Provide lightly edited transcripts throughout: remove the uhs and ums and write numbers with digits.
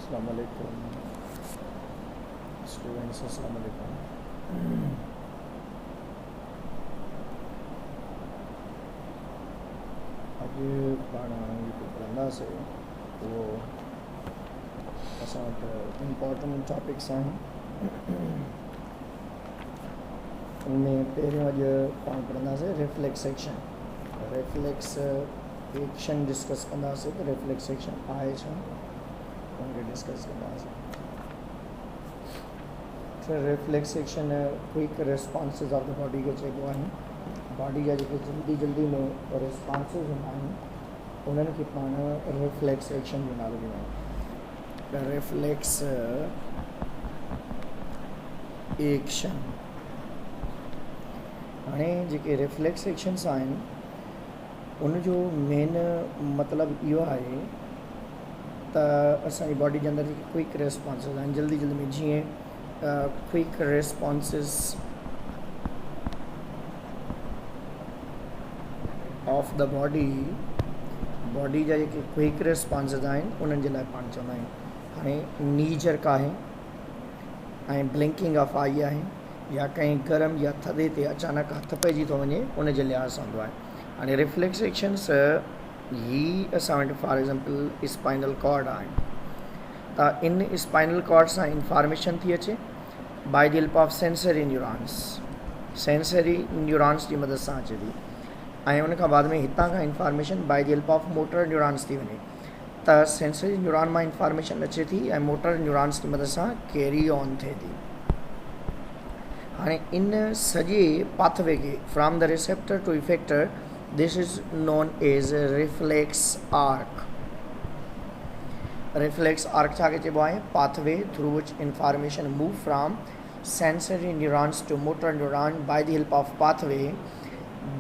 अस्सलाम वालेकुम स्टूडेंट्स, अस्सलाम वालेकुम। अॼु पाण जेको पढ़ंदासीं उहो असां वटि इम्पोर्टेंट टॉपिक्स आहिनि। उनमें पहिरियों अॼु पाण पढ़ंदासीं reflex action. Reflex action discuss कंदासीं त रिफ्लेक्स एक्शन आहे छा, उनखे डिस्कस कंदासीं। Reflex action quick responses of the body खे चइबो आहे। बॉडी जा जेके जल्दी जल्दी में रिस्पॉन्सिस हूंदा आहिनि उन्हनि खे पाण रिफ्लेक्स एक्शन जो नालो ॾींदा आहियूं। रिफ्लेक्स एक्शन हाणे जेके रिफ्लेक्स एक्शन्स आहिनि उनजो मेन मतिलबु इहो आहे त असांजी बॉडी जे अंदरि जेके क्विक रिस्पॉन्सिस आहिनि जल्दी जल्दी में, जीअं quick responses of the body जा जेके क्विक रिस्पॉन्सिस आहिनि उन्हनि जे लाइ पाण चवंदा आहियूं। हाणे नी जर्क आहे ऐं ब्लिंकिंग ऑफ आई आहे, या कंहिं गरम या थधे ते अचानक हथु पइजी थो वञे उन जे लिहाज़ सां हूंदो आहे। हाणे रिफ्लेक्स एक्शन्स ही असां वटि फॉर एग्ज़ाम्पल स्पाइनल कॉर्ड आहे, त इन स्पाइनल कॉर्ड सां इंफॉर्मेशन थी अचे by the help of sensory neurons. Sensory neurons जी मदद सां अचे थी ऐं उन खां बाद में हितां खां information by the help of motor neurons थी वञे, त सेंसरी न्यूरॉन मां इंफॉर्मेशन अचे थी ऐं मोटर न्यूरॉन्स जी मदद सां कैरी ऑन थिए थी। हाणे इन सॼे पाथवे खे from the receptor to effector this is known as reflex arc. Reflex arc छा खे चइबो आहे? Pathway through which information move from sensory neurons to motor neuron by the help of pathway.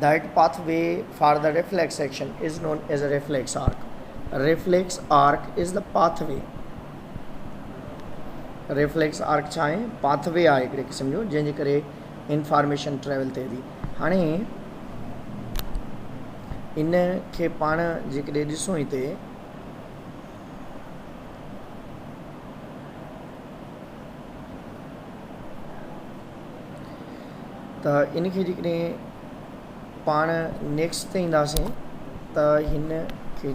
That pathway for the reflex action is known as a reflex arc. Reflex arc is the pathway. Reflex arc छा आहे? Pathway आहे हिकिड़े क़िस्म जो, जंहिंजे करे information travel थिए थी। हाणे इन खे पाण जेकॾहिं ॾिसूं हिते त इन खे जेकॾहिं पाण नेक्स्ट ते ईंदासीं त हिन खे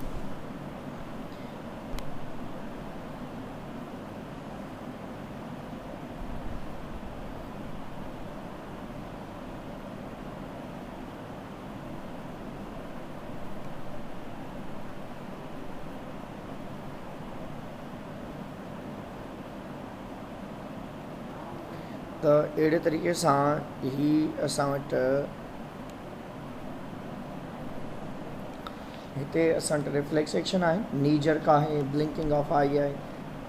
त अहिड़े तरीक़े सां ही असां वटि हिते असां वटि रिफ्लेक्स एक्शन आहे, नी जर्क आहे, ब्लिंकिंग ऑफ आई आहे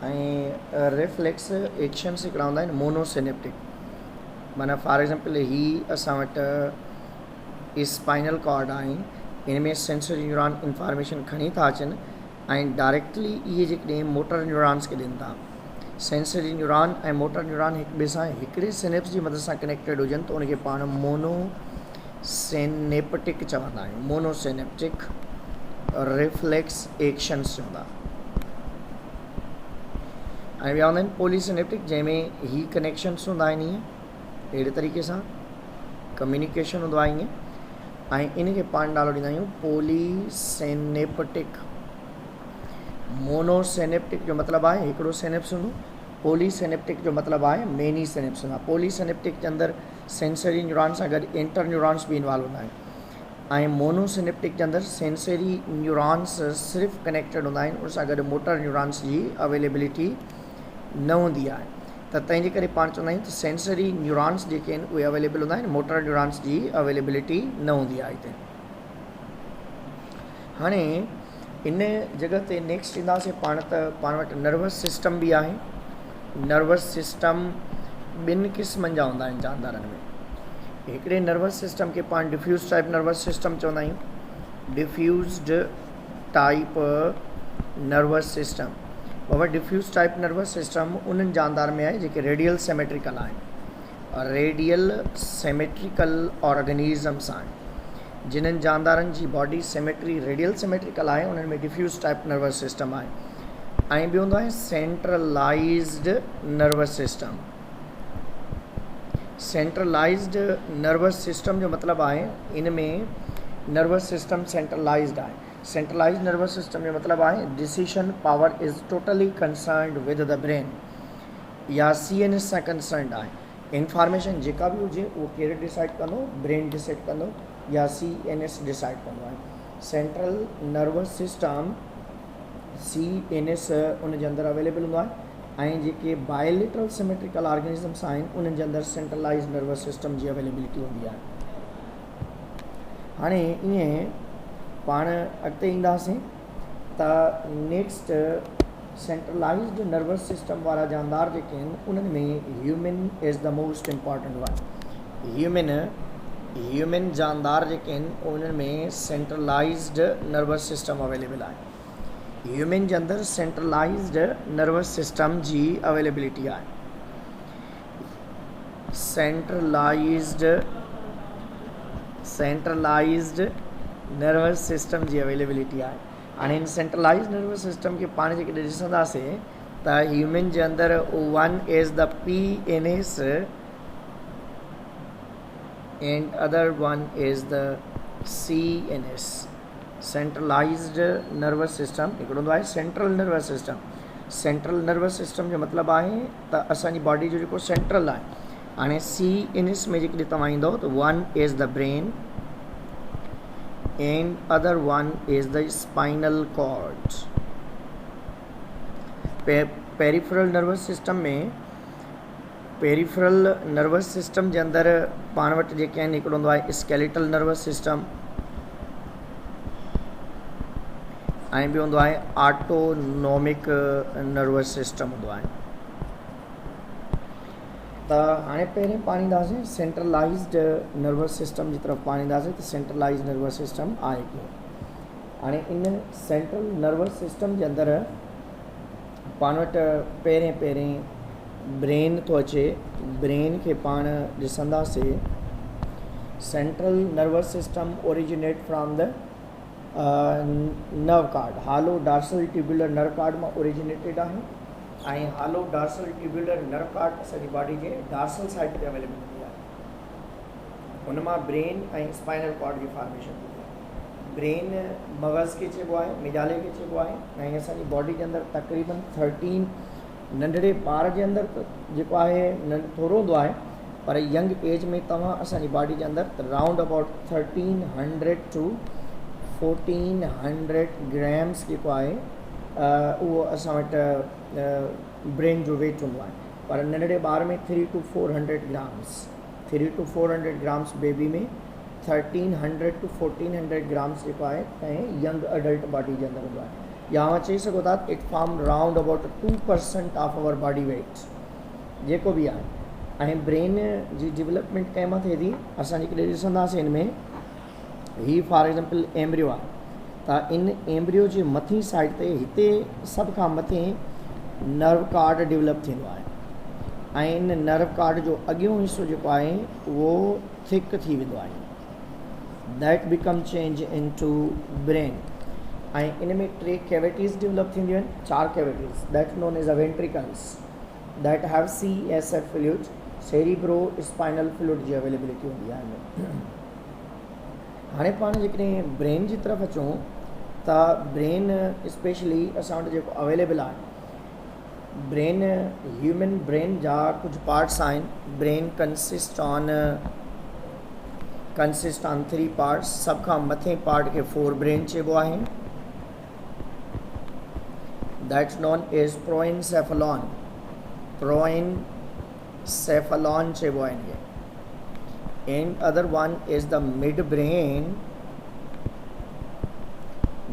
ऐं रिफ्लेक्स एक्शन्स हिकिड़ा हूंदा आहिनि मोनोसिनेप्टिक। माना फॉर एग्ज़ाम्पल ही असां वटि स्पाइनल कॉर्ड आहे, इन में सेंसरी न्यूरॉन इंफॉर्मेशन खणी था अचनि ऐं डायरेक्टली इहे जेकॾहिं मोटर न्यूरॉन्स खे ॾियनि था। सेंसरी न्यूरॉन ऐं मोटर न्यूरॉन हिक ॿिए सां हिकिड़े सिनेप्स जी मदद सां कनेक्टेड हुजनि त उनखे पाण मोनोसिनेप्टिक चवंदा आहियूं। मोनोसिनेप्टिक रिफ्लेक्स एक्शन्स चवंदा। ऐं ॿिया हूंदा आहिनि पॉलीसिनेप्टिक, जंहिंमें ही कनेक्शन्स हूंदा आहिनि ईअं अहिड़े तरीक़े सां कम्युनिकेशन हूंदो आहे ईअं, ऐं इन खे पाण नालो ॾींदा आहियूं पॉलीसिनेप्टिक। मोनोसिनेप्टिक जो मतिलबु आहे हिकिड़ो सिनेप्स हूंदो, पॉलीसिनेप्टिक जो मतिलबु आहे मेनी सिनेप्स हूंदा। पॉलीसिनेप्टिक जे अंदरि सेंसरी न्यूरॉन सां गॾु इंटर न्यूरॉन्स बि इन्वॉल्व हूंदा आहिनि ऐं मोनोसिनेप्टिक जे अंदरि सेंसरी न्यूरॉन्स सिर्फ़ु कनेक्टेड हूंदा आहिनि, उन सां गॾु मोटर न्यूरॉन्स जी अवेलेबिलिटी न हूंदी आहे। त तंहिंजे करे पाण चवंदा आहियूं त सेंसरी न्यूरॉन्स जेके आहिनि उहे अवेलेबल हूंदा आहिनि, मोटर न्यूरॉन्स जी अवेलेबिलिटी न हूंदी आहे हिते। हाणे इन जॻह ते नेक्स्ट ईंदासीं पाण त पाण वटि नर्वस सिस्टम बि आहे। नर्वस सिस्टम ॿिनि क़िस्मनि जा हूंदा आहिनि जानवरनि में। हिकिड़े नर्वस सिस्टम खे पाण डिफ्यूज़ टाइप नर्वस सिस्टम चवंदा आहियूं। डिफ्यूज़्ड टाइप नर्वस सिस्टम। बाबा डिफ्यूज़ टाइप नर्वस सिस्टम उन्हनि जानदार में आहे जेके रेडियल सिमेट्रिकल आहिनि। रेडियल सिमेट्रिकल ऑर्गेनिज़म्स आहिनि, जिन्हनि जानदारनि जी बॉडी सिमेट्री रेडियल सिमेट्रिकल आहे, उन्हनि में डिफ्यूज़ टाइप नर्वस सिस्टम आहे। ऐं ॿियो हूंदो आहे centralised nervous system. Centralised nervous system जो मतिलबु आहे इन में नर्वस सिस्टम सेंट्रलाइज्ड आहे। सेंट्रलाइज्ड नर्वस सिस्टम जो मतिलबु आहे decision power is totally concerned with the brain या CNS सां कंसर्न्ड आहे। इंफॉर्मेशन जेका बि हुजे उहो केरु डिसाइड कंदो, ब्रेन डिसाइड कंदो या CNS डिसाइड कंदो आहे। सेंट्रल नर्वस सिस्टम CNS उन जे अंदरि अवेलेबल हूंदो आहे ऐं जेके बायोलिटरल सिमेट्रिकल ऑर्गेनिज़म्स आहिनि उन्हनि जे अंदरि सेंट्रलाइज्ड नर्वस सिस्टम जी अवेलेबिलिटी हूंदी आहे। हाणे ईअं पाण अॻिते ईंदासीं त नेक्स्ट सेंट्रलाइज्ड नर्वस सिस्टम वारा जानदार जेके आहिनि उन्हनि में human is the most important one. Human जानदार जेके आहिनि उन्हनि में सेंट्रलाइज्ड नर्वस सिस्टम अवेलेबल आहे। ह्यूमन जे अंदरि सेंट्रलाइज्ड नर्वस सिस्टम जी अवेलेबिलिटी आहे। सेंट्रलाइज्ड नर्वस सिस्टम जी अवेलेबिलिटी आहे। हाणे इन सेंट्रलाइज्ड नर्वस सिस्टम खे पाण जेके ॾिसंदासीं त ह्यूमन जे अंदरि one is the PNS and other one is the CNS। Centralised nervous system हिकिड़ो हूंदो आहे central nervous system. Central nervous system जो मतिलबु आहे त असांजी बॉडी जो जेको सेंट्रल आहे। हाणे CNS में जेकॾहिं तव्हां ईंदव त one is the brain and other one is the spinal cord. Peripheral nervous system में पेरिफेरल नर्वस सिस्टम जे अंदरि पाण वटि जेके आहिनि हिकिड़ो हूंदो आहे स्केलेटल नर्वस सिस्टम ऐं ॿियो हूंदो आहे ऑटोनॉमिक नर्वस सिस्टम हूंदो आहे। त हाणे पहिरें पाण ईंदासीं सेंट्रलाइज्ड नर्वस सिस्टम जी तरफ़ पाण ईंदासीं त सेंट्रलाइज्ड नर्वस सिस्टम आहे कीअं। हाणे इन सेंट्रल नर्वस सिस्टम जे अंदरि पाण वटि पहिरें ब्रेन थो अचे। ब्रेन खे पाण ॾिसंदासीं central nervous system originate from the nerve card. Hello dorsal tubular nerve card मां ओरिजिनेटेड आहे ऐं हालो डार्सल ट्यूबुलर नर्व कार्ड असांजी बॉडी जे डार्सल साइड ते अवेलेबल हूंदी आहे। हुन मां ब्रेन ऐं स्पाइनल कॉर्ड जी फॉर्मेशन थींदी आहे। ब्रेन मग़ज़ खे चइबो आहे, मिजाले खे चइबो आहे ऐं असांजी बॉडी जे अंदरि तक़रीबन 13 नंढड़े ॿार जे अंदरि जेको आहे थोरो हूंदो आहे पर यंग एज में तव्हां असांजी बॉडी जे अंदरि राउंड अबाउट 1300 टू 1400 ग्राम्स जेको आहे उहो असां वटि ब्रेन जो वेट हूंदो आहे। पर नंढड़े ॿार में 3 to 400 ग्राम्स बेबी में 1300 to 1400 ग्राम्स जेको आहे ऐं यंग अडल्ट बॉडी जे अंदरि हूंदो आहे। या चई सघो था it form round about 2% of our body weight जेको बि आहे। ऐं ब्रेन जी डेवलपमेंट कंहिं मां थिए थी असां जेकॾहिं ॾिसंदासीं हिन में ही फॉर एग्ज़ाम्पल एम्ब्रियो आहे त इन एम्ब्रियो जे मथीं साइड ते हिते सभ खां मथे नर्व कार्ड डेवलप थींदो आहे ऐं इन नर्व कार्ड जो अॻियों हिसो जेको आहे उहो थिक थी वेंदो आहे। That become change into brain. ऐं इन में 3 कैविटीज़ डेवलप थींदियूं आहिनि, 4 cavities that known as a ventricles that have CSF fluid, cerebro spinal fluid जी अवेलेबिलिटी हूंदी आहे। हाणे पाण जेकॾहिं ब्रेन जी तरफ़ अचूं त ब्रेन स्पेशली असां वटि जेको अवेलेबल आहे ब्रेन ह्यूमन ब्रेन जा कुझु पार्ट्स आहिनि। Brain consist on 3 parts. सभ खां मथे पार्ट खे फोर ब्रेन चइबो आहे दैट्स नोन एज प्रोएनसेफेलॉन। प्रोएनसेफेलॉन चइबो आहे इनखे। And other one is the midbrain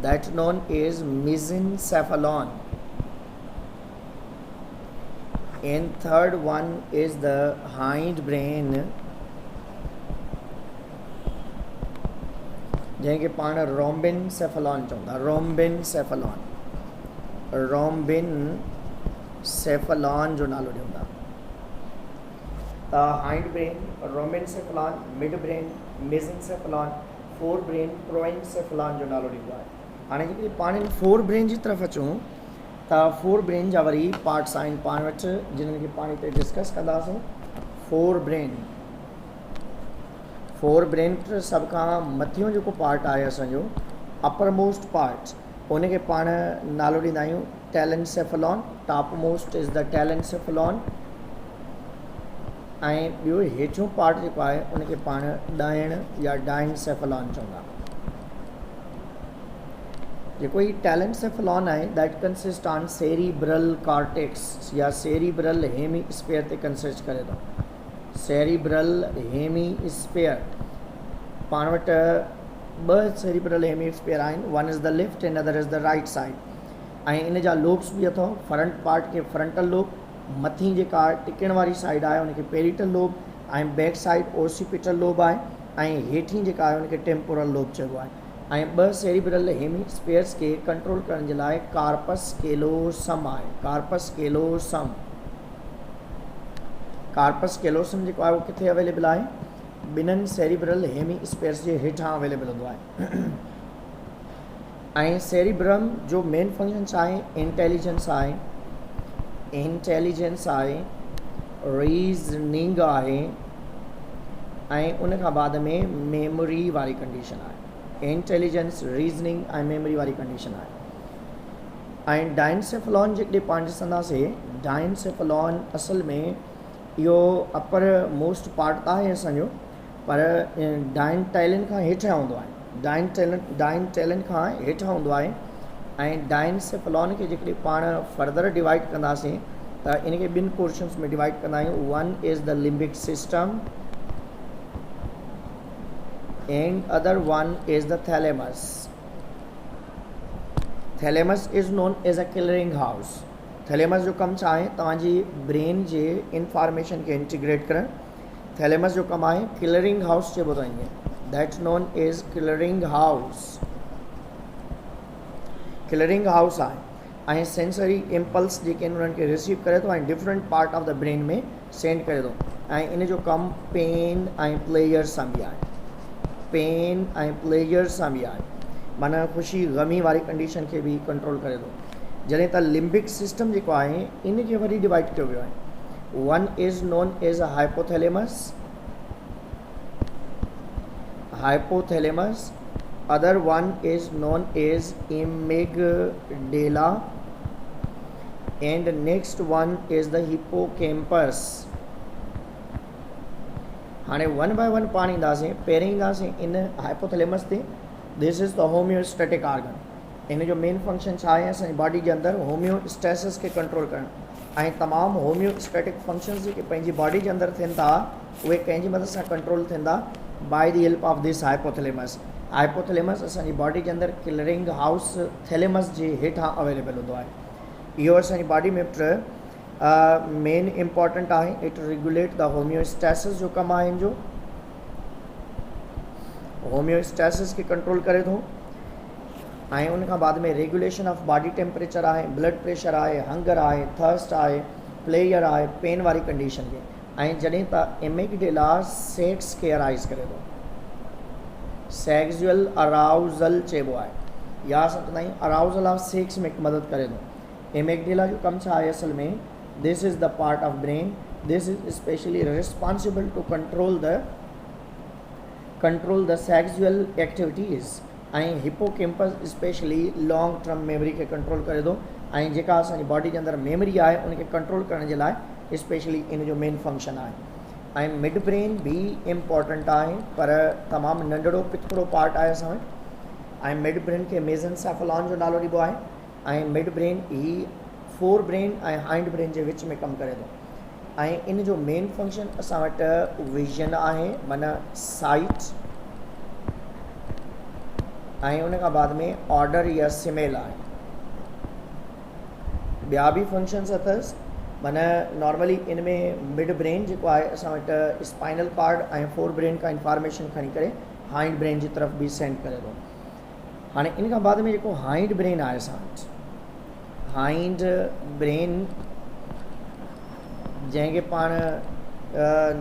that's known as mesencephalon. And third one is the hindbrain जंहिंखे पाण रोम्बिनसेफेलॉन चवंदा। रोम्बिनसेफेलॉन जो नालो ॾियूंदा। Hindbrain, rhombencephalon, midbrain, mesencephalon, forebrain, prosencephalon जो नालो ॾींदो आहे। हाणे जेकॾहिं पाण इन फोर ब्रेन जी तरफ़ अचूं त फोर ब्रेन जा वरी पार्ट्स आहिनि पाण वटि जिन्हनि खे पाण हिते डिस्कस कंदासीं। फोर ब्रेन सभ खां मथियों जेको पार्ट आहे असांजो अपर मोस्ट पार्ट, उनखे पाण नालो ॾींदा आहियूं telencephalon. Top most is the telencephalon. ऐं ॿियो हेठियों पार्ट जेको आहे उनखे पाण ॾाइण या डाइनसेफेलॉन चवंदा। जेको ही टेलेंसेफेलॉन आहे that consist on cerebral cortex या सेरिब्रल हेमीस्फीयर ते कंसिस्ट करे थो। सेरिब्रल हेमीस्फीयर पाण वटि ॿ सेरिब्रल हेमीस्फीयर आहिनि, one is the left and other is the right side. ऐं इन जा लोब्स बि अथव। फ्रंट पार्ट खे फ्रंटल लोब, मथीं जेका टिकण वारी साइड आहे उनखे पेरिटल लोब, ऐं बैक साइड ओसिपिटल लोब आहे, ऐं हेठीं जेका आहे उनखे टेम्पोरल लोब चइबो आहे। ऐं ॿ सेरिब्रल हेमीस्फीयर्स खे कंट्रोल करण जे लाइ कार्पस केलोसम आहे। कार्पस केलोसम जेको आहे उहो किथे अवेलेबल आहे? ॿिन्हिनि सेरिब्रल हेमीस्फीयर्स जे हेठां अवेलेबल हूंदो आहे। ऐं सेरिब्रम जो मेन फंक्शन छा आहे? इंटेलिजेंस आहे, रीज़निंग आहे, ऐं उन खां बाद में मेमोरी वारी कंडीशन आहे। इंटेलिजेंस, रीज़निंग ऐं मेमोरी वारी कंडीशन आहे। ऐं डाइनसेफेलॉन जेकॾहिं पाण ॾिसंदासीं, डाइनसेफेलॉन असल में इहो अपर मोस्ट पार्ट त आहे असांजो, पर डाइन टेलन खां हेठियां हूंदो आहे। डाइन टेलन खां हेठियां हूंदो आहे। ऐं डाइनसेफेलॉन खे जेकॾहिं पाण फर्दर डिवाइड कंदासीं त इनखे ॿिनि पोर्शन्स में डिवाइड कंदा आहियूं। One is the limbic system and other one is the thalamus. Thalamus is known as a clearing house. Thalamus जो कमु छा आहे? तव्हांजी ब्रेन जे इंफॉर्मेशन खे इंटीग्रेट करणु। थैलेमस जो कमु आहे किलरिंग हाउस चइबो अथव इनखे, that's known as clearing house. Clearing house आहे। ऐं सेंसरी इम्पल्स जेके आहिनि उन्हनि खे रिसीव करे थो ऐं different part of the brain में सेंड करे थो। ऐं इन जो कमु पेन ऐं प्लेजर सां बि आहे। माना ख़ुशी ग़मी वारी कंडीशन खे बि कंट्रोल करे थो। जॾहिं त लिम्बिक सिस्टम जेको आहे इनखे वरी डिवाइड कयो वियो आहे। One is known as a hypothalamus, other one is known as amygdala, and next one is the hippocampus। हाणे वन बाय वन पाण ईंदासीं। पहिरीं ईंदासीं इन हाइपोथैलेमस ते। This is the homeostatic organ. इन जो मेन फंक्शन छा आहे? असांजी बॉडी जे अंदरि होम्योस्टेसिस खे कंट्रोल करणु। ऐं तमामु होम्योस्टैटिक फंक्शन्स जेके पंहिंजी बॉडी जे अंदरि थियनि था उहे कंहिंजी मदद सां कंट्रोल थींदा by the help of this hypothalamus. Hypothalamus असांजी बॉडी जे अंदरि किलरिंग हाउस थैलेमस जे हेठां अवेलेबल हूंदो आहे। इहो असांजी बॉडी में मेन इम्पॉर्टेंट आहे। इट रेगुलेट द होम्योस्टेसिस जो कमु आहे। इन जो होम्योस्टेसिस खे कंट्रोल करे थो। ऐं उन खां बाद में रेगुलेशन ऑफ बॉडी टेम्परेचर आहे, ब्लड प्रेशर आहे, हंगर आहे, थर्स्ट आहे, प्लेयर आहे, पेन वारी कंडीशन खे। ऐं जॾहिं त एमिगडेला सेक्स खे अराइज़ करे थो, सेक्सुअल अराउज़ल चइबो आहे, या असां चवंदा आहियूं अराउज़ल ऑफ सेक्स में मदद करे थो। एमिगडेला जो कमु छा आहे असल में? This is the part of brain, this is specially responsible to control the sexual activities. ऐं hippocampus specially long term memory खे कंट्रोल करे थो। ऐं जेका असांजी बॉडी जे अंदरि मेमोरी आहे उनखे कंट्रोल करण जे लाइ स्पेशली इन जो मेन फंक्शन आहे। ऐं मिड ब्रेन भी इम्पॉर्टेंट आहे, पर तमामु नंढड़ो पितकड़ो पार्ट आहे असां वटि। ऐं मिड ब्रेन खे मेज़नसेफेलॉन जो नालो ॾिबो आहे। ऐं मिड ब्रेन ही फोर ब्रेन ऐं हाइंड ब्रेन जे विच में कमु करे थो। ऐं इन जो मेन फंक्शन असां वटि विजन आहे, माना साइट, ऐं उन खां बाद में ऑर्डर या स्मेल आहे। ॿिया बि फंक्शन्स अथसि। माना नॉर्मली इन में मिड ब्रेन जेको आहे असां वटि स्पाइनल कॉर्ड ऐं फोर ब्रेन खां इंफॉर्मेशन खणी करे हाइंड ब्रेन जी तरफ़ बि सेंड करे थो। हाणे इन खां बाद में जेको हाइंड ब्रेन आहे असां वटि, हाइंड ब्रेन जंहिंखे पाण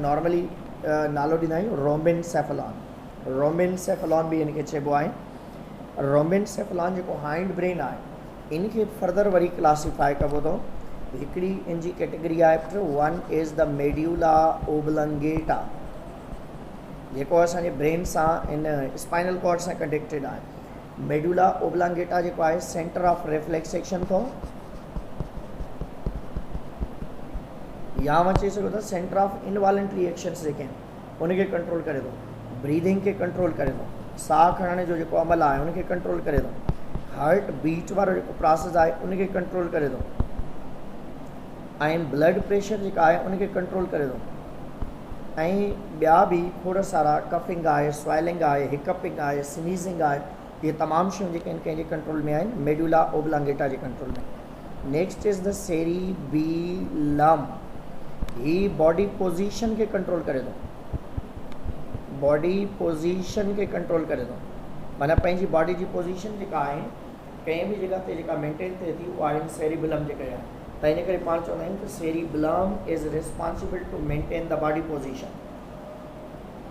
नॉर्मली नालो ॾींदा आहियूं रोम्बिनसेफेलॉन बि इनखे चइबो आहे। रोम्बिनसेफेलॉन जेको हाइंड ब्रेन आहे इनके फर्दर वरी क्लासीफाई कबो तो हिकिड़ी इन जी कैटेगरी आहे one is the medulla oblongata जेको असांजे ब्रेन सां इन स्पाइनल कॉर्ड सां कनेक्टेड आहे। मेड्यूला ओब्लंगेटा जेको आहे सेंटर ऑफ रिफ्लेक्स एक्शन थो या चई सघो था सेंटर ऑफ इनवॉलंटरी एक्शन्स जेके आहिनि उनखे कंट्रोल करे थो, ब्रीदिंग खे कंट्रोल करे थो, साह खणण जो जेको अमल आहे उनखे कंट्रोल करे थो, हार्ट बीट वारो जेको प्रोसेस आहे उनखे कंट्रोल करे थो ऐं ब्लड प्रेशर जेका आहे उनखे कंट्रोल करे थो ऐं ॿिया बि खोड़ सारा कफिंग आहे, स्वेलिंग आहे, हिकअपिंग आहे, स्नीज़िंग आहे, इहे तमामु शयूं जेके आहिनि कंहिंजे कंट्रोल में आहिनि मेड्यूला ओब्लंगेटा जे कंट्रोल में। नेक्स्ट इज़ द सेरिबेलम, ही बॉडी पोजीशन खे कंट्रोल करे थो, बॉडी पोजीशन खे कंट्रोल करे थो माना पंहिंजी बॉडी जी पोजीशन जेका आहे कंहिं बि जॻह ते जेका मेंटेन थिए थी उहा आहे सेरिबेलम जे करे आहे। त इन करे पाण चवंदा आहियूं त cerebellum is responsible to maintain the body position.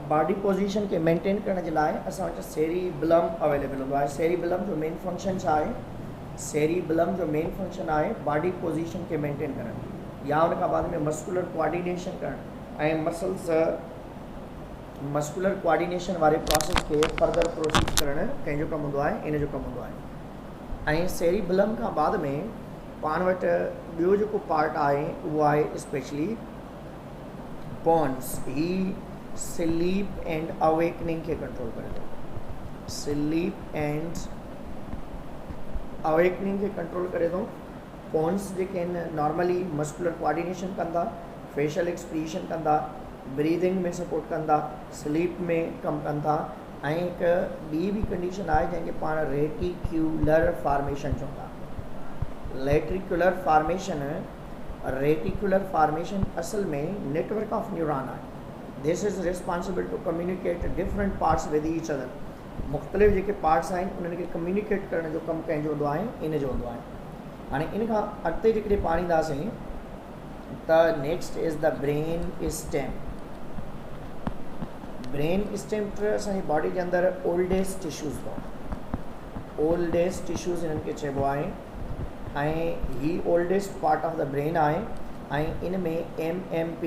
Body position खे मेंटेन करण जे लाइ असां वटि सेरिबेलम अवेलेबल हूंदो आहे। सेरिबेलम जो मेन फंक्शन छा आहे? सेरिबेलम जो मेन फंक्शन आहे बॉडी पोजीशन खे मेंटेन करणु या उन खां बाद में मस्कुलर कोऑर्डिनेशन करणु ऐं मस्कुलर कोऑर्डिनेशन वारे प्रोसेस खे फर्दर प्रोसीड करणु कंहिंजो कमु हूंदो आहे, इन जो कमु हूंदो आहे। ऐं सेरिबेलम खां बाद में पाण वटि ॿियो जेको पार्ट आहे उहो आहे स्पेशली पोन्स। ही स्लीप एंड अवेकनिंग खे कंट्रोल करे थो, स्लीप एंड अवेकनिंग खे कंट्रोल करे थो। पोन्स जेके आहिनि नॉर्मली मस्कुलर कोऑर्डिनेशन कंदा, फेशियल एक्सप्रेशन कंदा, ब्रीदिंग में सपोर्ट कंदा, स्लीप में कमु कनि था ऐं हिकु ॿी बि कंडीशन आहे जंहिंखे पाण रेटिक्यूलर फॉर्मेशन चवंदा। रेटिकुलर फॉर्मेशन असल में नेटवर्क ऑफ न्यूरॉन आहे। This is responsible to communicate different parts with each other. मुख़्तलिफ़ जेके पार्ट्स आहिनि उन्हनि खे कम्युनिकेट करण जो कमु कंहिंजो हूंदो आहे, इन जो हूंदो आहे। हाणे इन खां अॻिते जेकॾहिं पाण ईंदासीं त next is the brain stem. Brain stem असांजी बॉडी जे अंदरि ओल्डेस्ट टिश्यूज़ अथव, ओल्डेस्ट टिश्यूज़ हिननि खे चइबो आहे ऐं ही oldest part of the brain आहे ऐं इन में MMP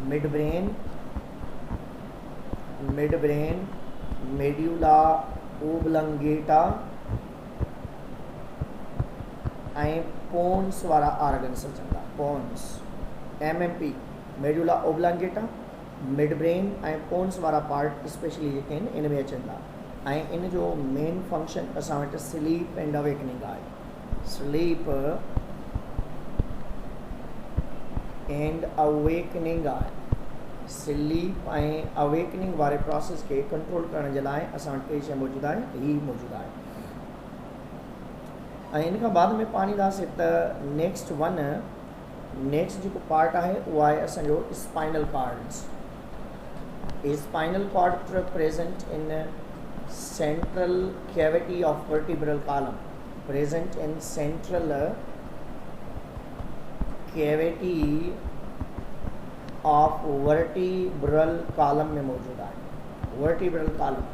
midbrain, medulla oblongata ऐं पोन्स वारा ऑर्गन्स अचंदा। Pons MMP medulla oblongata, midbrain ऐं पोन्स वारा पार्ट स्पेशली जेके आहिनि इन में अचंदा ऐं इन जो मेन फंक्शन असां वटि स्लीप एंड अवेकनिंग आहे। स्लीप एंड अवेकनिंग आहे। स्लीप ऐं अवेकनिंग वारे प्रोसेस खे कंट्रोल करण जे लाइ असां वटि कई शइ मौजूदु आहे, ही मौजूदु आहे। ऐं इन खां बाद में पाण ईंदासीं त नेक्स्ट जेको पार्ट आहे उहो आहे असांजो spinal cords. Spinal cord present in central cavity of vertebral column, present in central cavity of vertebral column में मौजूद आहे। वर्टिब्रल कॉलम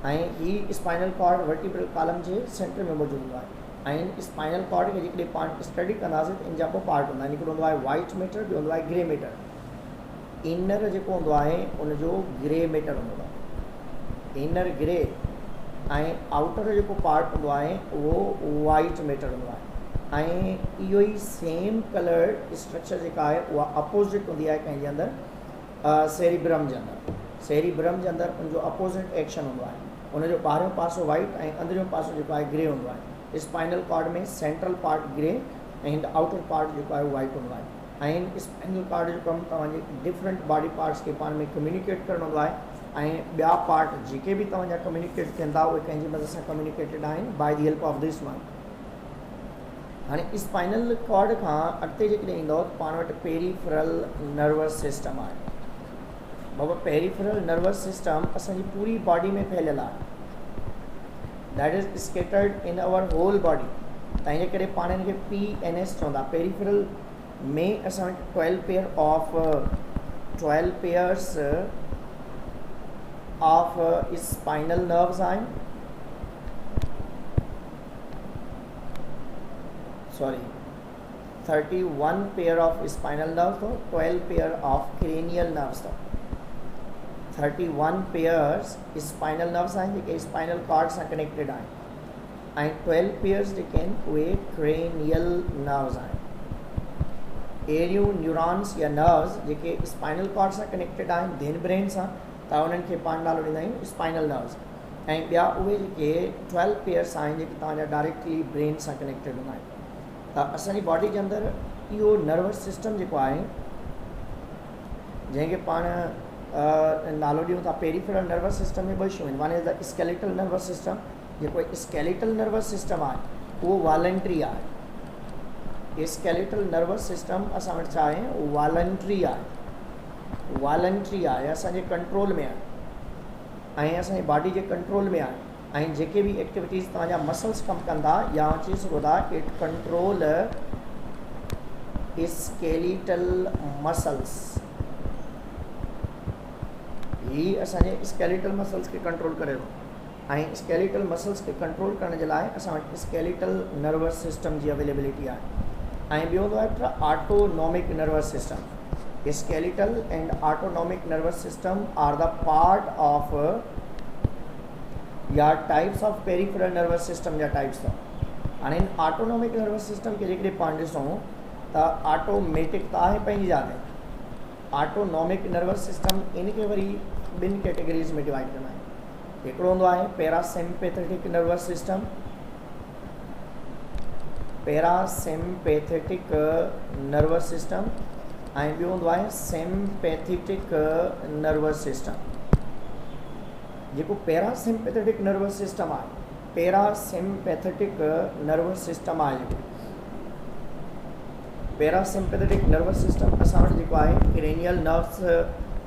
ऐं ही स्पाइनल कॉर्ड वर्टिब्रल कॉलम जे सेंटर में मौजूद हूंदो आहे ऐं स्पाइनल कॉर्ड खे जेकॾहिं पाण स्टडी कंदासीं त इन जा ॿ पार्ट हूंदा आहिनि। हिकिड़ो हूंदो आहे वाइट मैटर, ॿियो हूंदो आहे ग्रे मैटर। इनर जेको हूंदो आहे उनजो ग्रे मैटर हूंदो आहे, इनर ग्रे ऐं आउटर जेको पार्ट हूंदो आहे उहो वाइट मैटर हूंदो आहे ऐं इहो ई सेम कलर स्ट्रक्चर जेका आहे उहा अपोज़िट हूंदी आहे कंहिंजे अंदरि सेरिब्रम जे अंदरि। सेरिब्रम जे अंदरि उनजो अपोज़िट एक्शन हूंदो आहे, उनजो ॿाहिरियों पासो वाइट ऐं अंदरियों पासो जेको आहे ग्रे हूंदो आहे। स्पाइनल कॉर्ड में सेंट्रल पार्ट ग्रे ऐं आउटर पार्ट जेको आहे वाइट हूंदो आहे ऐं स्पाइनल कॉर्ड जो कमु तव्हांजे डिफरेंट बॉडी पार्ट्स खे पाण में कम्युनिकेट करणो हूंदो आहे ऐं ॿिया पार्ट जेके बि तव्हांजा कम्युनिकेट थियनि था उहे कंहिंजी मदद सां कम्युनिकेटेड आहिनि by the help of this one. हाणे स्पाइनल कॉर्ड खां अॻिते जेकॾहिं ईंदो त पाण वटि पेरीफेरल नर्वस सिस्टम आहे। बाबा पेरीफेरल नर्वस सिस्टम असांजी पूरी बॉडी में फैलियल आहे, that is scattered in our whole body. तंहिंजे करे पाण हिन खे PNS चवंदा। पेरीफेरल में असां वटि 12 पेयर्स ऑफ स्पाइनल नर्व्स आहिनि sorry 31 pair of spinal nerves तो 12 पेयर ऑफ क्रेनियल नर्व्स तो 31 पेयर्स स्पाइनल नर्व्स आहिनि जेके स्पाइनल कॉर्ड सां कनेक्टेड आहिनि ऐं 12 पेयर्स जेके आहिनि उहे क्रेनियल नर्व्स आहिनि। एरियूं न्यूरॉन्स या नर्व्स जेके स्पाइनल कॉर्ड सां कनेक्टेड आहिनि धेन ब्रेन सां त उन्हनि खे पाण नालो ॾींदा आहियूं स्पाइनल नर्व्स ऐं ॿिया उहे जेके 12 पेयर्स आहिनि जेके तव्हांजा डायरेक्टली ब्रेन सां कनेक्टेड हूंदा आहिनि। त असांजी बॉडी जे अंदरि इहो नर्वस सिस्टम जेको आहे जंहिंखे पाण नालो ॾियूं था पेरिफेरल नर्वस सिस्टम में ॿ शयूं आहिनि। One is the skeletal nervous system. जेको स्केलेटल नर्वस सिस्टम आहे उहो वॉलंटरी आहे। स्केलेटल नर्वस सिस्टम असां वटि छा आहे उहो वॉलंटरी आहे असांजे कंट्रोल में आहे ऐं असांजी बॉडी जे कंट्रोल में आहे ऐं जेके बि एक्टिविटीज़ तव्हांजा मसल्स कमु कंदा या चई सघो था इट कंट्रोल स्केलेटल मसल्स। ही असांजे स्केलेटल मसल्स खे कंट्रोल करे थो ऐं स्केलेटल मसल्स खे कंट्रोल करण जे लाइ असां वटि स्केलेटल नर्वस सिस्टम जी अवेलेबिलिटी आहे। ऐं ॿियो हूंदो आहे autonomic nervous system. Skeletal and autonomic nervous system are the part of या types of peripheral nervous system जा टाइप्स अथव। हाणे ऑटोनॉमिक नर्वस सिस्टम खे जेकॾहिं पाण ॾिसूं त ऑटोमेटिक त आहे पंहिंजी जाइ ते। ऑटोनॉमिक नर्वस सिस्टम इन खे वरी ॿिनि कैटेगरीज़ में डिवाइड कंदा आहियूं। हिकिड़ो हूंदो आहे parasympathetic nervous system. Parasympathetic nervous system ऐं ॿियो हूंदो आहे सिम्पैथेटिक नर्वस सिस्टम। जेको पैरासिम्पैथेटिक नर्वस सिस्टम आहे पैरासिम्पैथेटिक नर्वस सिस्टम आहे जेको पैरासिम्पैथेटिक नर्वस सिस्टम असां वटि जेको आहे क्रेनियल नर्व्स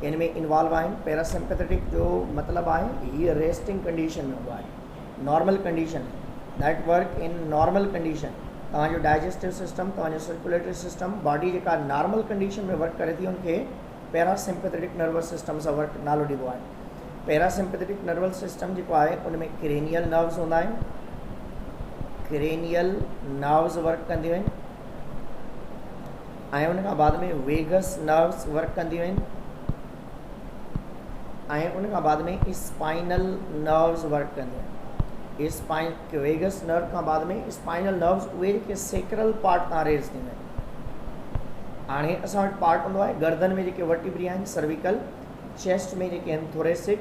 इन में इन्वॉल्व आहिनि। पैरासिम्पैथेटिक जो मतिलबु आहे हीअ रेस्टिंग कंडीशन में हूंदो आहे normal condition that work in normal condition. तव्हांजो डाइजेस्टिव सिस्टम तव्हांजो सर्कुलेटरी सिस्टम बॉडी जेका नॉर्मल कंडीशन में वर्क करे थी उनखे पैरासिम्पैथेटिक नर्वस सिस्टम सां वर्क नालो ॾिबो आहे। पैरासिम्पैथेटिक नर्वस सिस्टम जेको आहे उन में क्रेनियल नर्व्स हूंदा आहिनि। क्रेनियल नर्व्स वर्क कंदियूं आहिनि ऐं उन खां बाद में वेगस नर्व्स वर्क कंदियूं आहिनि ऐं उन खां बाद में स्पाइनल नर्व्स वर्क कंदियूं आहिनि। वेगस नर्व खां बाद में स्पाइनल नर्व्स उहे जेके सेक्रल पार्ट तां रेज़ थींदा आहिनि। हाणे असां वटि पार्ट हूंदो आहे गर्दन में जेके वर्टिब्री आहिनि सर्विकल, चेस्ट में जेके आहिनि थोरेसिक,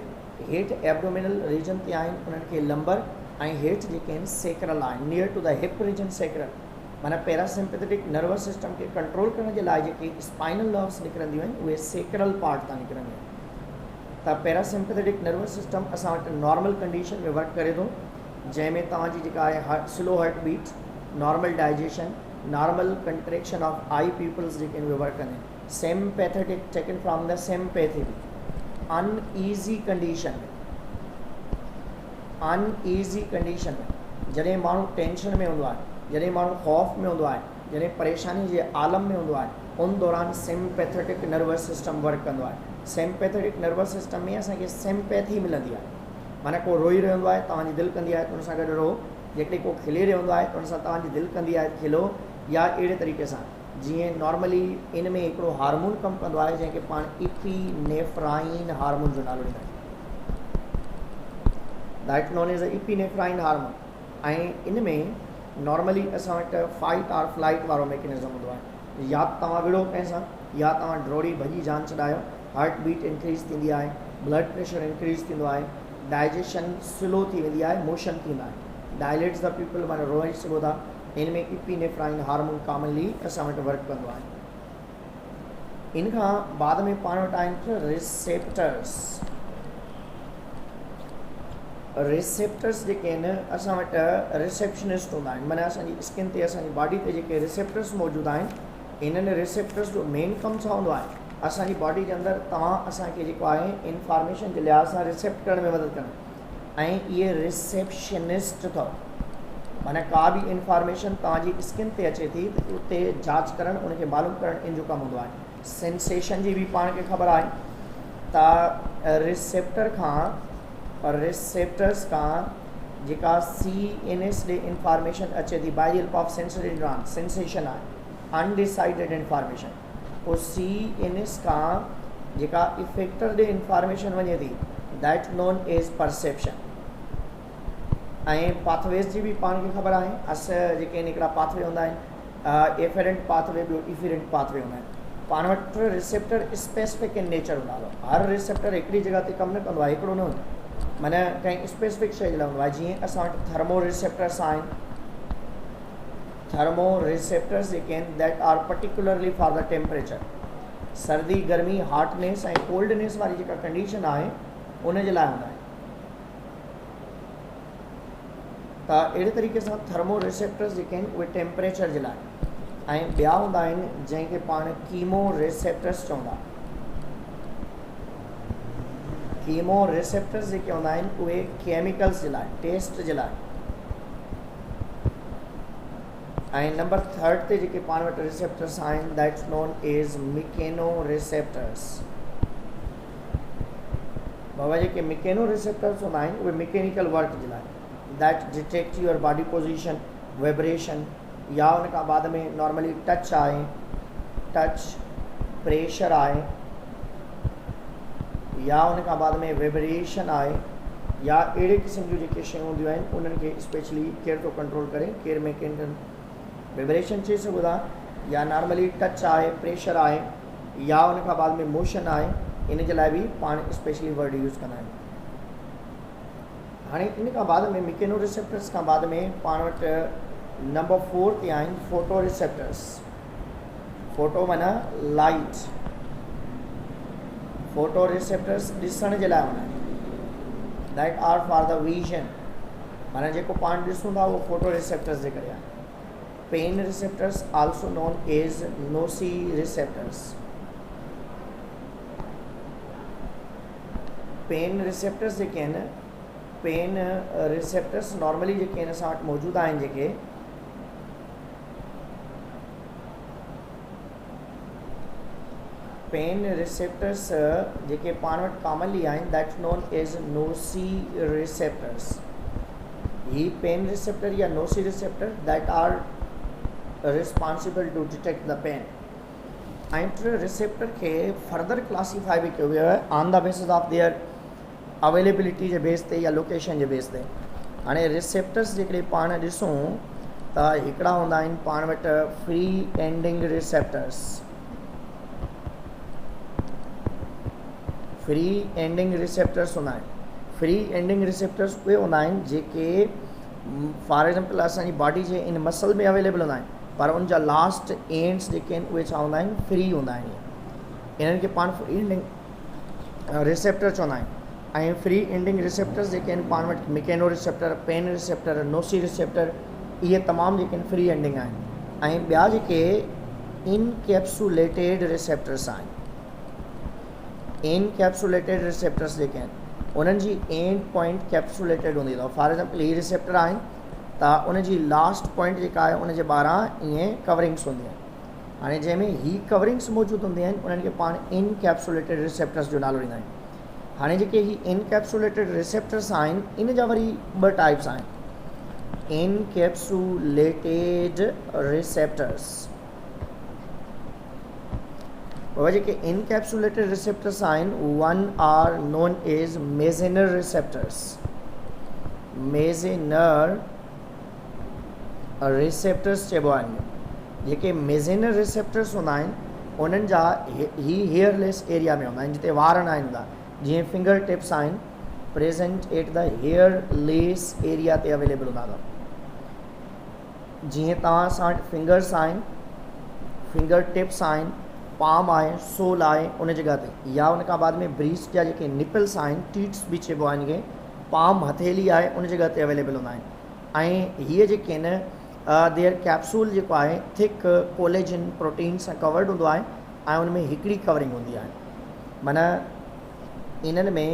हेठि एब्डोमिनल रीजन ते आहिनि उन्हनि खे लंबर ऐं हेठि जेके आहिनि सेक्रल आहिनि near to the hip region sacral. माना पैरासिम्पैथेटिक नर्वस सिस्टम खे कंट्रोल करण जे लाइ जेके स्पाइनल नर्व्स निकिरंदियूं आहिनि उहे सेक्रल पार्ट तां निकिरंदियूं आहिनि। त पैरासिम्पैथेटिक नर्वस सिस्टम असां वटि नॉर्मल कंडीशन में वर्क करे थो जंहिंमें तव्हांजी जेका आहे slow heart beat, normal digestion, normal contraction of eye pupils जेके आहिनि उहे वर्क कंदा आहिनि। Sympathetic taken from the sympathy. Uneasy condition में जॾहिं माण्हू टेंशन में हूंदो आहे, जॾहिं माण्हू ख़ौफ़ में हूंदो आहे, जॾहिं परेशानी जे आलम में हूंदो आहे उन दौरान सिम्पैथेटिक नर्वस सिस्टम वर्क कंदो आहे। सिम्पैथेटिक नर्वस सिस्टम में असांखे सिम्पैथी मिलंदी आहे। माना को रोई रहियो हूंदो आहे तव्हांजी दिलि कंदी आहे त हुन सां गॾु रो, जेकॾहिं को खिले रहियो हूंदो आहे त हुन सां तव्हांजी दिलि कंदी आहे खिलो, या अहिड़े तरीक़े सां जीअं नॉर्मली इन में हिकिड़ो हार्मोन कमु कंदो आहे जंहिंखे पाण इपीनेफ्राइन हार्मोन जो नालो ॾींदा आहियूं। That known as a epinephrine hormone. ऐं इन में नॉर्मली असां वटि फाइट और फ्लाइट वारो मैकेनिज़म हूंदो आहे। या तव्हां विड़ो कंहिंसां या तव्हां ड्रोड़ी भॼी जान छॾायो, हार्ट बीट इंक्रीज़ थींदी आहे, ब्लड प्रेशर इंक्रीज़ थींदो आहे, डाइजेशन स्लो थी वेंदी आहे, मोशन थींदा आहिनि, डायलेट्स द पीपल माना रोई सघो था। इन में इपीनेफ्राइन हार्मोन कॉमनली असां वटि वर्क कंदो आहे। इन खां बाद में पाण वटि आहिनि रिसेप्टर्स। रिसेप्टर्स जेके आहिनि असां वटि रिसेप्शनिस्ट हूंदा आहिनि। माना असांजी स्किन ते असांजी बॉडी ते जेके रिसेप्टर्स मौजूदु आहिनि इन्हनि रिसेप्टर्स जो मेन कमु छा हूंदो आहे असांजी बॉडी जे अंदरि तव्हां असांखे जेको आहे इंफॉर्मेशन जे लिहाज़ सां रिसेप्ट करण में मदद कनि ऐं इहे रिसेप्शनिस्ट अथव। माना का बि इंफॉर्मेशन तव्हांजी स्किन ते अचे थी त उते जांच करणु उनखे मालूम करणु इन जो कमु हूंदो आहे। सेंसेशन जी बि पाण खे ख़बर आहे त रिसेप्टर्स खां जेका CNS ॾे इंफॉर्मेशन अचे थी by help of sensory neuron, sensation आहे अनडिसाइडेड इंफॉर्मेशन, पोइ CNS खां जेका इफेक्टर ॾे इंफॉर्मेशन वञे थी दैट नोन एज परसेप्शन। ऐं पाथवेज़ जी बि पाण खे ख़बर आहे, जेके आहिनि हिकिड़ा पाथवे हूंदा आहिनि, एफेरेंट पाथवे, ॿियो इफेरेंट पाथवे हूंदा आहिनि। पाण वटि रिसेप्टर स्पेसिफिक इन नेचर हूंदा आहे, हर रिसेप्टर हिकिड़ी जॻह ते कमु न कंदो आहे, हिकिड़ो न हूंदो, माना कंहिं स्पेसिफिक शइ जे लाइ हूंदो आहे। जीअं असां वटि थर्मो रिसेप्टर्स आहिनि, थर्मो रिसेप्टर्स जेके आहिनि that are particularly for the temperature, सर्दी गर्मी हॉटनेस ऐं कोल्डनेस वारी जेका कंडीशन आहे उन जे लाइ हूंदा आहिनि। त अहिड़े तरीक़े सां थर्मो रिसेप्टर्स जेके आहिनि उहे टेम्परेचर जे लाइ, ऐं ॿिया हूंदा आहिनि जंहिंखे पाण कीमो रिसेप्टर्स चवंदा। कीमो रिसेप्टर्स जेके हूंदा आहिनि उहे केमिकल्स जे लाइ, टेस्ट जे लाइ। ऐं नंबर 3 ते जेके पाण वटि रिसेप्टर्स आहिनि दैट्स नोन एज मिकेनो रिसेप्टर्स। बाबा जेके मिकेनो रिसेप्टर्स हूंदा आहिनि उहे मैकेनिकल वर्क जे लाइ, that detect your body position, vibration, या उन खां बाद में नॉर्मली टच आहे, टच प्रेशर आहे, या उन खां बाद में वाइब्रेशन आहे, या अहिड़े क़िस्म जूं जेके शयूं हूंदियूं आहिनि उन्हनि खे स्पेशली केरु थो कंट्रोल करे, केरु मैकेनिकल वाइब्रेशन चई सघो था, या नॉर्मली टच आहे, प्रेशर आहे, या उन खां बाद में मोशन आहे, इन जे लाइ बि पाण स्पेशली वर्ड यूज़ कंदा आहियूं। हाणे इन खां बाद में मिकेनो रिसेप्टर्स खां बाद में पाण वटि नंबर 4 ते आहिनि फोटो रिसेप्टर्स। फोटो माना लाइट, फोटो रिसेप्टर्स ॾिसण जे लाइ हूंदा आहिनि, that are for the vision, माना जेको पाण ॾिसूं था उहो फोटो रिसेप्टर्स जे करे आहे। पेन रिसेप्टर्स आल्सो नोन एज नोसी रिसेप्टर्स। पेन रिसेप्टर्स जेके आहिनि, पेन रिसेप्टर्स नॉर्मली जेके आहिनि असां वटि मौजूदु आहिनि, जेके पेन रिसेप्टर्स जेके पाण वटि कॉमनली आहिनि that known as nociceptors. ही पेन रिसेप्टर या nociceptor that are responsible to detect the pain. ऐं रिसेप्टर खे फर्दर क्लासीफाई बि कयो वियो आहे on the basis of their availability जे बेस ते या लोकेशन जे बेस ते। हाणे रिसेप्टर्स जेकॾहिं पाण ॾिसूं त हिकिड़ा हूंदा आहिनि पाण वटि free ending receptors. Free ending receptors हूंदा आहिनि। फ्री एंडिंग रिसेप्टर्स उहे हूंदा आहिनि जेके फॉर एग्जाम्पल असांजी बॉडी जे इन मसल में अवेलेबल हूंदा आहिनि, पर उन जा लास्ट एंड्स जेके आहिनि उहे छा हूंदा आहिनि, फ्री हूंदा आहिनि। इन्हनि खे पाण फ्री एंडिंग रिसेप्टर चवंदा आहिनि। ऐं फ्री एंडिंग रिसेप्टर्स जेके आहिनि पाण वटि मिकेनो रिसेप्टर, पेन रिसेप्टर, नोसी रिसेप्टर, इहे तमामु जेके आहिनि फ्री एंडिंग आहिनि। ऐं ॿिया जेके इनकैप्सुलेटेड रिसेप्टर्स आहिनि, इनकैप्सुलेटेड रिसेप्टर्स जेके आहिनि उन्हनि जी एंड पॉइंट कैप्सुलेटेड हूंदी अथव। फॉर एग्जाम्पल ही रिसेप्टर आहिनि त उन जी लास्ट पॉइंट जेका आहे उन जे ॿाहिरां ईअं कवरिंग्स हूंदियूं आहिनि। हाणे जंहिंमें ही कवरिंग्स मौजूदु हूंदियूं आहिनि उन्हनि खे पाण इनकैप्सुलेटेड रिसेप्टर्स जो नालो ॾींदा आहियूं। हाणे जेके ही इनकैप्सुलेटेड रिसेप्टर्स आहिनि इन जा वरी 2 टाइप्स आहिनि। इनकैप्सुलेटेड रिसेप्टर्स, वह जेके इनकैप्सुलेटेड रिसेप्टर्स आहिनि one R known age मेजेनर receptors. मेजेनर receptors चइबो आहे। जेके मेजेनर रिसेप्टर्स हूंदा आहिनि उन्हनि जा ही हेयरलेस एरिया में हूंदा आहिनि, जिते वार न आहिनि हूंदा, जीअं फिंगर टिप्स आहिनि present at the hairless area ते अवेलेबल हूंदा अथव। जीअं तव्हां सां वटि फिंगर्स आहिनि, फिंगर टिप्स आहिनि, पाम आहे, सोल आहे उन जॻह ते, या उन खां बाद में ब्रीस्ट जा जेके निपल्स आहिनि, टीट्स बि चइबो आहे इनखे, पाम हथेली आहे उन जॻह ते अवेलेबल हूंदा आहिनि। ऐं हीअ जेके आहिनि देयर कैप्सूल जेको आहे थिक कोलेजन प्रोटीन सां कवर्ड हूंदो आहे ऐं उन में हिकिड़ी कवरिंग हूंदी आहे। माना इन्हनि में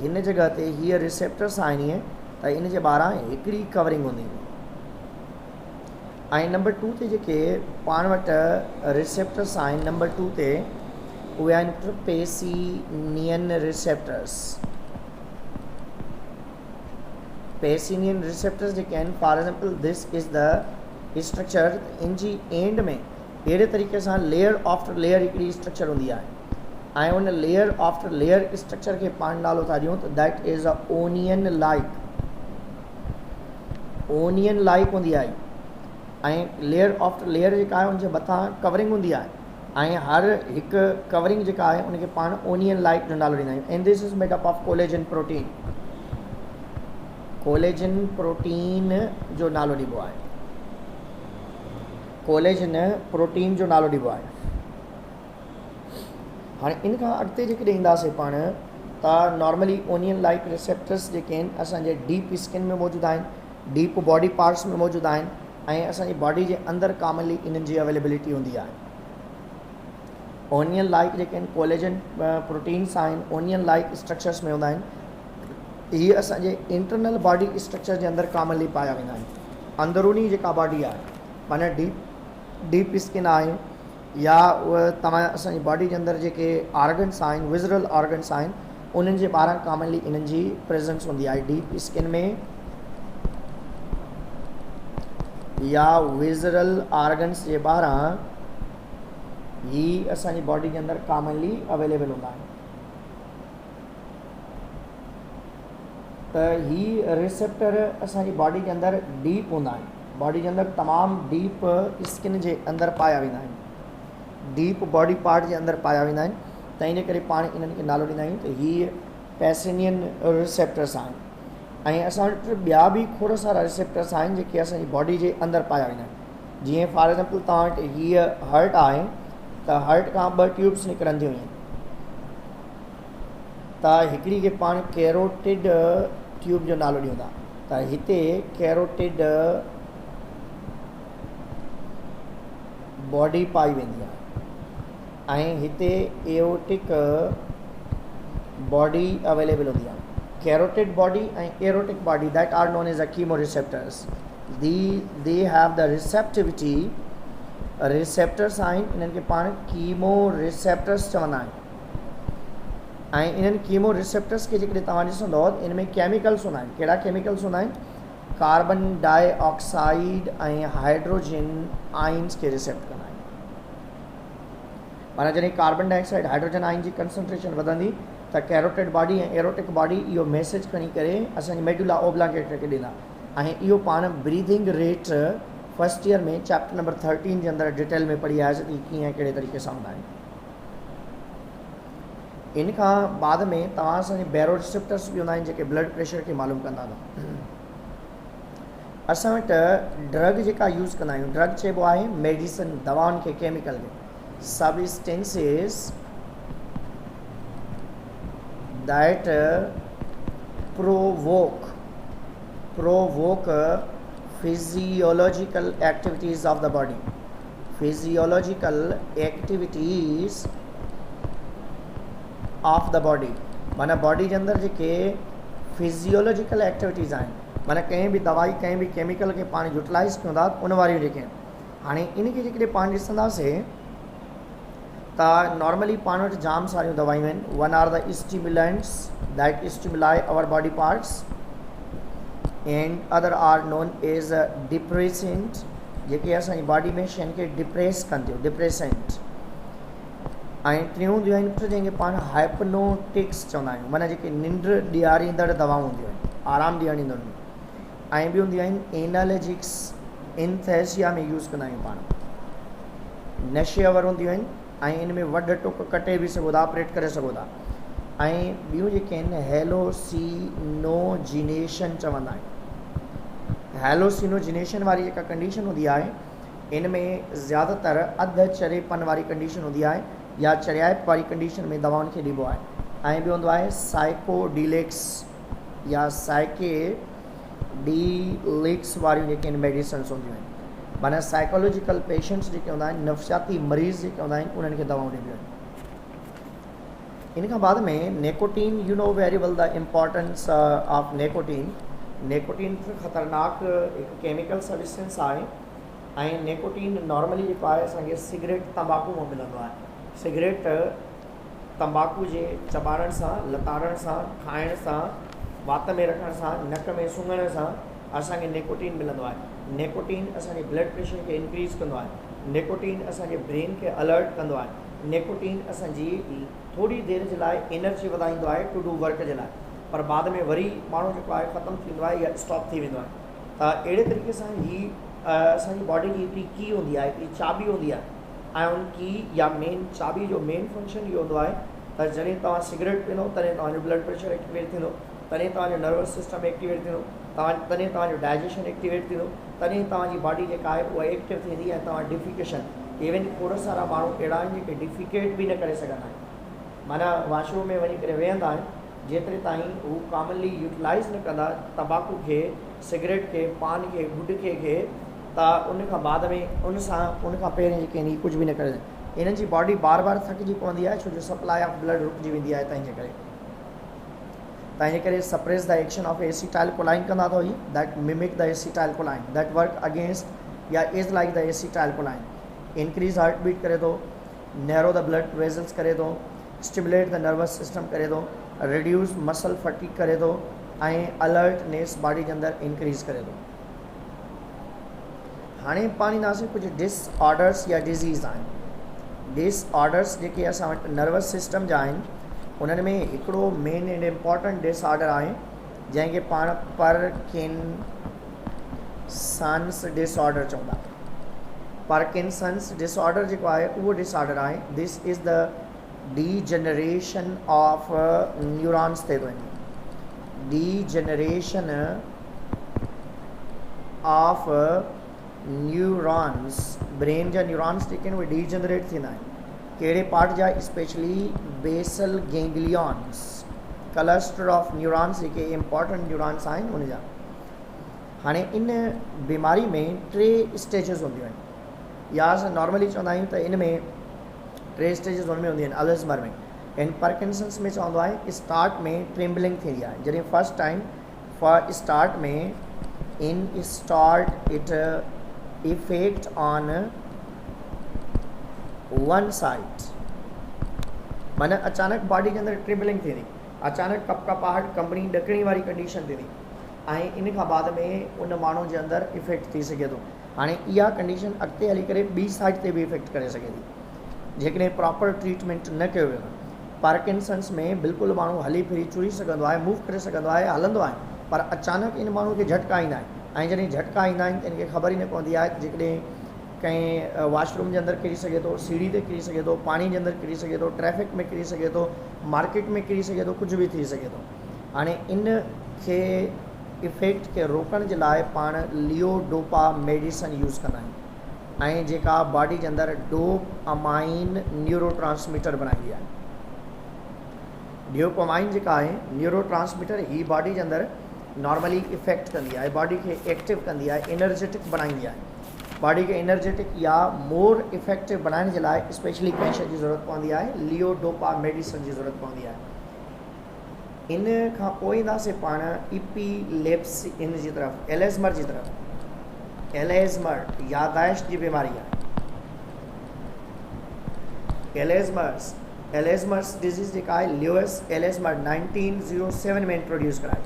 हिन जॻह ते हीअ रिसेप्टर्स आहिनि ईअं त इन जे ॿाहिरां हिकिड़ी कवरिंग हूंदी। ऐं नंबर 2 ते जेके पाण वटि रिसेप्टर्स आहिनि नंबर 2 ते उहे आहिनि ट्रपेसिनियन रिसेप्टर्स। पेसिनियन रिसेप्टर्स जेके आहिनि, for example this is the structure, इन जी एंड में अहिड़े तरीक़े सां लेयर आफ्टर लेयर हिकिड़ी स्ट्रक्चर हूंदी आहे ऐं उन लेयर आफ्टर लेयर स्ट्रक्चर खे पाण नालो था ॾियूं त that is a onion like हूंदी आहे ऐं लेयर आफ्टर लेयर जेका आहे उनजे मथां कवरिंग हूंदी आहे ऐं हर हिकु कवरिंग जेका आहे उनखे पाण ओनियन लाइक जो नालो ॾींदा आहियूं। And this is made up of collagen protein जो नालो ॾिबो आहे, कोलेजन प्रोटीन जो नालो ॾिबो आहे। हाणे इन खां अॻिते जेकॾहिं ईंदासीं पाण त नॉर्मली ओनियन लाइक रिसेप्टर्स जेके आहिनि असांजे डीप स्किन में मौजूदु आहिनि, डीप बॉडी पार्ट्स में मौजूदु आहिनि ऐं असांजी बॉडी जे अंदरि कॉमनली इन्हनि जी अवेलेबिलिटी हूंदी आहे। ओनियन लाइक जेके आहिनि कोलेजन प्रोटीन्स आहिनि, ओनियन लाइक स्ट्रक्चर्स में हूंदा आहिनि। इहे असांजे इंटरनल बॉडी स्ट्रक्चर जे अंदरि कॉमनली पाया वेंदा आहिनि। अंदरूनी जेका बॉडी आहे माना डीप स्किन आहे या उहा तव्हां असांजी बॉडी जे अंदरि जेके ऑर्गन्स आहिनि, विज़रल ऑर्गन्स आहिनि, उन्हनि जे ॿाहिरां कॉमनली इन्हनि जी प्रेजेंस हूंदी आहे। डीप स्किन में या विज़रल ऑर्गन्स जे ॿाहिरां ही असांजी बॉडी जे अंदरि कॉमनली अवेलेबल हूंदा आहिनि। त ही रिसेप्टर असांजी बॉडी जे अंदरि डीप हूंदा आहिनि, बॉडी जे अंदरि तमामु डीप स्किन जे अंदरि पाया वेंदा आहिनि, डीप बॉडी पार्ट जे अंदरि पाया वेंदा आहिनि। त इन करे पाण इन्हनि खे नालो ॾींदा आहियूं त हीअ पेसिनियन रिसेप्टर्स आहिनि। ऐं असां वटि ॿिया बि खोड़ सारा रिसेप्टर्स आहिनि जेके असांजी बॉडी जे अंदरि पाया वेंदा आहिनि। जीअं फॉर एग्जांपल तव्हां वटि हीअ हर्ट आहे त हर्ट खां 2 ट्यूब्स निकिरंदियूं आहिनि, त हिकिड़ी खे पाण कैरोटिड ट्यूब जो नालो ॾियूं था। त हिते कैरोटिड बॉडी पाई वेंदी आहे ऐं हिते एओटिक बॉडी अवेलेबल हूंदी आहे। कैरोटिड बॉडी ऐं aortic body that are known as a chemo receptors, they have the receptivity, receptors आहिनि, इन्हनि खे पाण कीमो रिसेप्टर्स चवंदा आहिनि। ऐं इन्हनि कीमो रिसेप्टर्स खे जेकॾहिं तव्हां ॾिसंदव त इन में केमिकल्स हूंदा आहिनि। कहिड़ा केमिकल्स हूंदा आहिनि? कार्बन डाइऑक्साइड ऐं हाइड्रोजन आइन्स खे रिसेप्ट कंदा आहिनि। माना जॾहिं कार्बन डाइऑक्साइड हाइड्रोजन आइन जी कंसंट्रेशन वधंदी त कैरोटिड बॉडी ऐं एरोटिक बॉडी इहो मैसेज खणी करे असांजी मेडुला ओब्लांगेट खे ॾींदा ऐं इहो पाण ब्रीदिंग रेट फर्स्ट ईयर में चैप्टर नंबर 13 जे अंदरि डिटेल में पढ़ी आयासीं त कीअं कहिड़े तरीक़े सां हूंदा आहिनि। इन खां बाद में तव्हां असांजे बैरो रिसेप्टर्स बि हूंदा आहिनि जेके ब्लड प्रेशर खे मालूम कंदा अथव। असां वटि ड्रग जेका यूज़ कंदा आहियूं, ड्रग चइबो आहे मेडिसिन, दवाउनि खे, केमिकल खे, substances that provoke physiological activities of the body, physiological activities of the body। माना बॉडी जे अंदरि जेके फिजियोलॉजिकल एक्टिविटीज़ आहिनि, माना कंहिं बि दवाई, कंहिं बि केमिकल खे पाण यूटिलाइज़ कयूं था उन वारियूं जेके आहिनि। हाणे इन खे जेकॾहिं पाण ॾिसंदासीं त नॉर्मली पाण वटि जाम सारियूं दवाइयूं आहिनि। One are the stimulants that stimulate our body parts and other are known as depressant, जेके असांजी बॉडी में शयुनि खे डिप्रेस कनि थियूं, डिप्रेसेंट। ऐं टियों हूंदियूं आहिनि जंहिंखे पाण हाइप्नोटिक्स चवंदा आहियूं, माना जेके निंड ॾियारींदड़ दवाऊं हूंदियूं आहिनि, आराम ॾियारींदड़। ऐं ॿियूं हूंदियूं आहिनि एनालजेटिक्स, इनथेसिया में यूज़ कंदा आहियूं पाण। नशेवर हूंदियूं आहिनि ऐं इन में वढ टुक कटे बि सघो था, ऑपरेट करे सघो था। ऐं ॿियूं जेके आहिनि हेलोसिनोजिनेशन चवंदा आहिनि। हेलोसिनोजिनेशन वारी जेका कंडीशन हूंदी आहे इन में ज़्यादातर अधु चरेपन वारी कंडीशन हूंदी आहे या चरियाइप वारी कंडीशन में दवाउनि खे ॾिबो आहे। ऐं ॿियो हूंदो आहे साइकोडिलेक्स या साइकेडिलिक्स वारियूं जेके आहिनि मेडिसिन्स हूंदियूं आहिनि। माना साइकोलॉजिकल पेशेंट्स जेके हूंदा आहिनि, नफ़्सियाती मरीज़ जेके हूंदा आहिनि, उन्हनि खे दवाऊं ॾिबियूं आहिनि। इन खां बाद में nicotine, you know very well the importance of nicotine. Nicotine ख़तरनाक हिकु केमिकल सब्सटेंस आहे ऐं नेकोटीन नॉर्मली जेको आहे असांखे सिगरेट, तंबाकू मां मिलंदो आहे। सिगरेट, तंबाकू जे चॿारण सां, लताड़ण सां, खाइण सां वात में रखण सां, नक में सूंघण सां असांखे निकोटीन मिलंदो आहे। निकोटीन असांजे ब्लड प्रेशर खे इंक्रीज़ कंदो आहे। निकोटीन असांजे ब्रेन खे अलर्ट कंदो आहे। निकोटीन असांजी थोरी देरि जे लाइ एनर्जी वधाईंदो आहे टू डू वर्क जे लाइ, पर बाद में वरी माण्हू जेको आहे ख़तमु थींदो आहे या स्टॉप थी वेंदो आहे। त अहिड़े तरीक़े सां ही असांजी बॉडी जी हिकिड़ी की हूंदी आहे, हिकिड़ी चाबी हूंदी आहे, ऐं उन की या मेन चाबी जो मेन फंक्शन इहो हूंदो आहे त जॾहिं तव्हां सिगरेट पींदो तॾहिं तव्हांजो ब्लड प्रेशर एक्टिवेट थींदो, तॾहिं तव्हांजो नर्वस सिस्टम एक्टिवेट थींदो, तॾहिं तव्हांजो डाइजेशन एक्टिवेट थींदो, तॾहिं तव्हांजी बॉडी जेका आहे उहा एक्टिव थींदी ऐं तव्हां डिफिकेशन, इवन खोड़ सारा माण्हू अहिड़ा आहिनि जेके डिफिकेट बि न करे सघंदा आहिनि, माना वॉशरूम में वञी करे वेहंदा आहिनि। जेतिरे ताईं हू कॉमनली यूटिलाइज़ न कंदा तंबाकू खे, सिगरेट खे, पान खे, गुटखे खे, त उन खां बाद में उन खां पहिरीं जेके आहिनि कुझु बि न करे। इन्हनि जी बॉडी बार बार थकिजी पवंदी आहे, छो जो सप्लाई ऑफ ब्लड रुकिजी वेंदी आहे। तंहिंजे करे suppress the action of acetylcholine कंदा अथव, that mimic the acetylcholine, that work against या is like the acetylcholine. Increase heart beat करे थो, नैरो द ब्लड वेजल्स करे थो, स्टिमुलेट द नर्वस सिस्टम करे थो, रिड्यूस मसल फटीक करे थो, ऐं अलर्टनेस बॉडी जे अंदरि इंक्रीज़ करे थो। हाणे पाण ईंदासीं कुझु डिसऑर्डर्स या डिज़ीज़ आहिनि। डिसऑर्डर्स जेके असां वटि नर्वस सिस्टम जा आहिनि, उन्हनि में हिकिड़ो मेन एंड इम्पॉर्टेंट डिसऑर्डर आहे जंहिंखे पाण पार्किंसंस डिसऑर्डर चवंदा। पार्किंसंस डिसऑर्डर जेको आहे उहो डिसऑर्डर आहे, this is the degeneration of neurons थिए थो। डीजनरेशन ऑफ न्यूरॉन्स, ब्रेन जा न्यूरॉन्स जेके आहिनि उहे डीजनरेट थींदा आहिनि। कहिड़े पार्ट जा? Specially basal ganglions, cluster of neurons जेके इम्पॉर्टेंट न्यूरॉन्स आहिनि उन जा। हाणे इन बीमारी में 3 स्टेजिस हूंदियूं आहिनि, या असां नॉर्मली चवंदा आहियूं त इन में 3 स्टेजिस हुन में हूंदियूं आहिनि। अल्ज़ाइमर में, इन पार्किंसंस में चवंदो आहे स्टार्ट में ट्रिम्बलिंग थींदी आहे। जॾहिं फर्स्ट टाइम स्टार्ट में in start it effect on one side, माना अचानक बॉडी के अंदर ट्रिबलिंग थींदी, अचानक कपकपाहट, कंबणी, ॾकणी वारी कंडीशन थींदी, ऐं इन खां बाद में उन माण्हू जे अंदरि इफेक्ट थी सघे थो। हाणे इहा कंडीशन अॻिते हली करे ॿी साइड ते बि इफेक्ट करे सघे थी जेकॾहिं प्रॉपर ट्रीटमेंट न कयो वियो। पार्किंसंस में बिल्कुलु माण्हू हली फिरी चुरी सघंदो आहे, मूव करे सघंदो आहे, हलंदो आहे, पर अचानक इन माण्हू खे झटका ईंदा आहिनि, ऐं जॾहिं झटका ईंदा आहिनि त इनखे ख़बर ई न पवंदी आहे जेकॾहिं कंहिं वॉशरूम जे अंदरि किरी सघे थो, सीढ़ी ते किरी सघे थो, पाणी जे अंदरि किरी सघे थो, ट्रैफिक में किरी सघे थो, मार्केट में किरी सघे थो, कुझु बि थी सघे थो। हाणे इन खे इफेक्ट खे रोकण जे लाइ पाण लियोडोपा मेडिसन यूज़ कंदा आहियूं, ऐं जेका बॉडी जे अंदरि डोपामाइन न्यूरोट्रांसमीटर बनाईंदी आहे। डोपामाइन जेका आहे न्यूरोट्रांसमीटर, ही बॉडी जे अंदरि नॉर्मली इफेक्ट कंदी आहे, बॉडी खे एक्टिव कंदी आहे, एनर्जेटिक बनाईंदी आहे। बॉडी खे एनर्जेटिक या मोर इफेक्टिव बनाइण जे लाइ स्पेशली कंहिं शइ जी ज़रूरत पवंदी आहे, लियोडोपा मेडिसन जी ज़रूरत पवंदी आहे। इन खां पोइ ईंदासीं पाण इपीलेप्सी इन जी तरफ़, एलेज़मर जी तरफ़। एलेज़मर याददाश्त जी बीमारी आहे। एलेज़मर्स डिज़ीज़ जेका आहे ल्यूइस एलेज़मर 1907 में इंट्रोड्यूस कराई।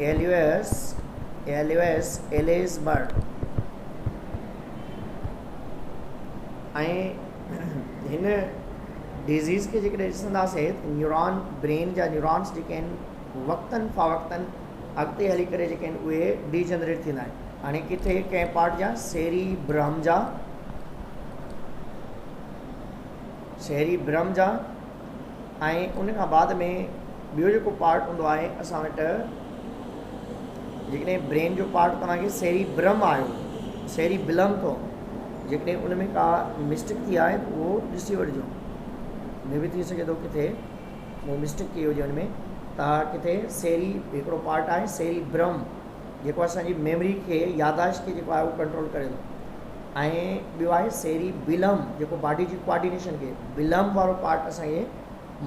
एल्यूएस एलेज़मर, ऐं हिन डिज़ीज़ खे जेकॾहिं ॾिसंदासीं त न्यूरॉन, ब्रेन जा न्यूरॉन्स जेके आहिनि वक़्तन फ़वक़्तन अॻिते हली करे जेके आहिनि उहे डीजनरेट थींदा आहिनि। हाणे किथे कंहिं पार्ट जा? सेरिब्रम जा, ऐं उन खां बाद में ॿियो जेको पार्ट हूंदो आहे असां वटि, जेकॾहिं ब्रेन जो पार्ट तव्हांखे सेरिब्रम आयो, सेरिबिलम थो, जेकॾहिं उन में का मिस्टेक थी आहे त उहो ॾिसी वठिजो, में बि थी सघे थो किथे उहो मिस्टेक कई हुजे हुन में, त किथे हिकिड़ो पार्ट आहे सेरिब्रम जेको असांजी मेमरी खे, याददाश्त खे जेको आहे उहो कंट्रोल करे थो, ऐं ॿियो आहे सेरिबिलम जेको बॉडी जी कोऑर्डिनेशन खे, बिलम वारो पार्ट असांखे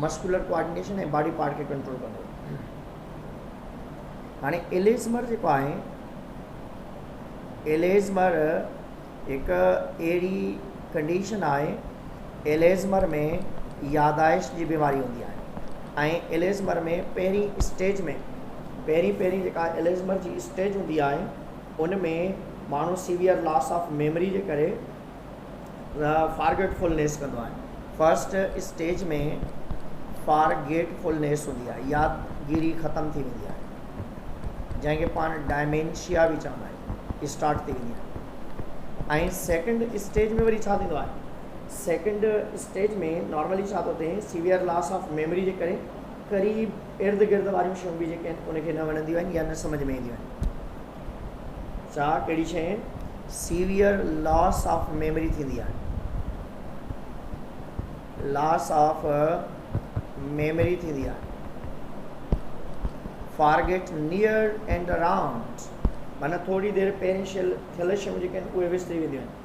मस्कुलर कोऑर्डिनेशन ऐं बॉडी पार्ट खे कंट्रोल कंदो। हाणे एलेज़मर जेको आहे, एलेज़मर हिकु अहिड़ी कंडीशन आहे, एलेज़मर में याददाश्त जी बीमारी हूंदी आहे, ऐं एलेज़मर में पहिरीं स्टेज में पहिरीं जेका एल्ज़ाइमर जी स्टेज हूंदी आहे उन में माण्हू सीवियर लॉस ऑफ मेमरी जे करे फॉरगेटफुलनेस कंदो आहे। फर्स्ट स्टेज में फॉरगेटफुलनेस हूंदी आहे, यादगिरी ख़तम थी वेंदी आहे, जंहिंखे पाण डायमेंशिया बि चवंदा आहियूं, स्टार्ट थी वेंदी आहे। ऐं सेकेंड स्टेज में वरी छा थींदो आहे, सेकेंड स्टेज में नॉर्मली छा थो थिए, सीवियर लॉस ऑफ मेमरी जे करे क़रीब इर्द गिर्द वारियूं शयूं बि जेके आहिनि उनखे न वणंदियूं आहिनि या न सम्झ में ईंदियूं आहिनि। छा कहिड़ी शइ, सीवियर लॉस ऑफ मेमरी थींदी आहे, लॉस ऑफ मेमरी थींदी आहे। फॉरगेट नियर एंड अराउंड, माना थोरी देरि पहिरीं थियल शयूं जेके आहिनि उहे विसरी वेंदियूं आहिनि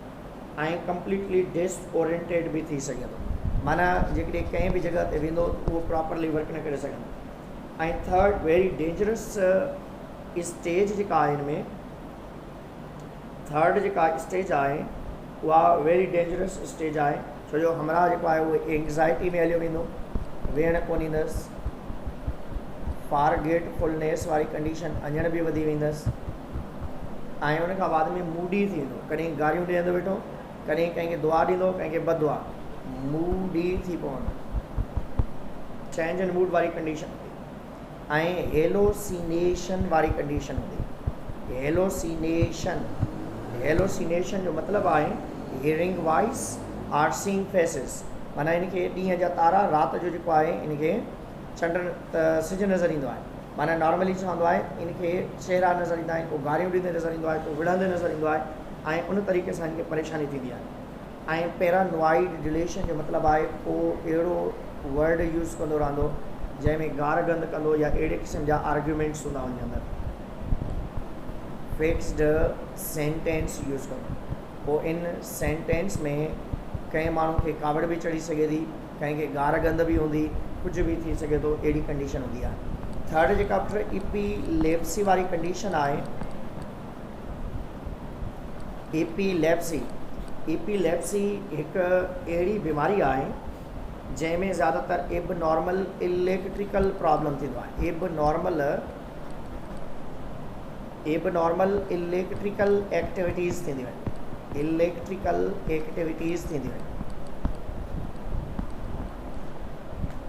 ऐं कंप्लीटली डिसओरिएंटेड बि थी सघे थो, माना जेकॾहिं कंहिं बि जॻह ते वेंदो उहो प्रॉपरली वर्क न करे सघंदो। ऐं थर्ड वेरी डेंजरस स्टेज जेका आहे हिन में, थर्ड जेका स्टेज आहे उहा वेरी डेंजरस स्टेज आहे, छो जो हमरा जेको आहे उहो एंग्ज़ाइटी में हलियो वेंदो, वेहण कोन ईंदसि, फॉरगेटफुलनेस वारी कंडीशन अञण बि वधी वेंदसि ऐं उन खां बाद में मूडी थी वेंदो, कॾहिं गारियूं ॾींदो वेठो, कॾहिं कंहिंखे दुआ ॾींदो, कंहिंखे बदुआ, मूडी थी पवंदो, चेंज इन मूड वारी कंडीशन हूंदी। ऐं हेलोसिनेशन वारी कंडीशन हूंदी। हेलोसिनेशन जो मतिलबु आहे hearing voice or seeing faces, माना इनखे ॾींहं जा तारा, राति जो जेको आहे इनखे चंड सिज नज़र ईंदो आहे। माना नॉर्मली छा हूंदो आहे, इनखे चहिरा नज़र ईंदा आहिनि, को गारियूं ॾींदे नज़र ईंदो आहे, को विढ़ंदे नज़र ईंदो आहे ऐं उन तरीक़े सां इनखे परेशानी थींदी आहे। ऐं पैरानॉइड डिलेशन जो मतिलबु आहे को अहिड़ो वर्ड यूज़ कंदो रहंदो जंहिंमें गार गंद कंदो या अहिड़े क़िस्म जा आर्ग्यूमेंट्स हूंदा उन अंदरि। फिक्स्ड सेंटेंस यूज़ कंदो, पोइ इन सेंटेंस में कंहिं माण्हू खे कावड़ बि चढ़ी सघे थी, कंहिंखे गार गंद बि हूंदी, कुझु बि थी सघे थो, अहिड़ी कंडीशन हूंदी आहे। थर्ड जेका एपीलेप्सी वारी कंडीशन आहे, एपीलेप्सी हिकु अहिड़ी बीमारी आहे जंहिंमें ज़्यादातर एबनॉर्मल इलेक्ट्रिकल प्रॉब्लम थींदो आहे। एबनॉर्मल इलेक्ट्रिकल एक्टिविटीज़ थींदियूं आहिनि,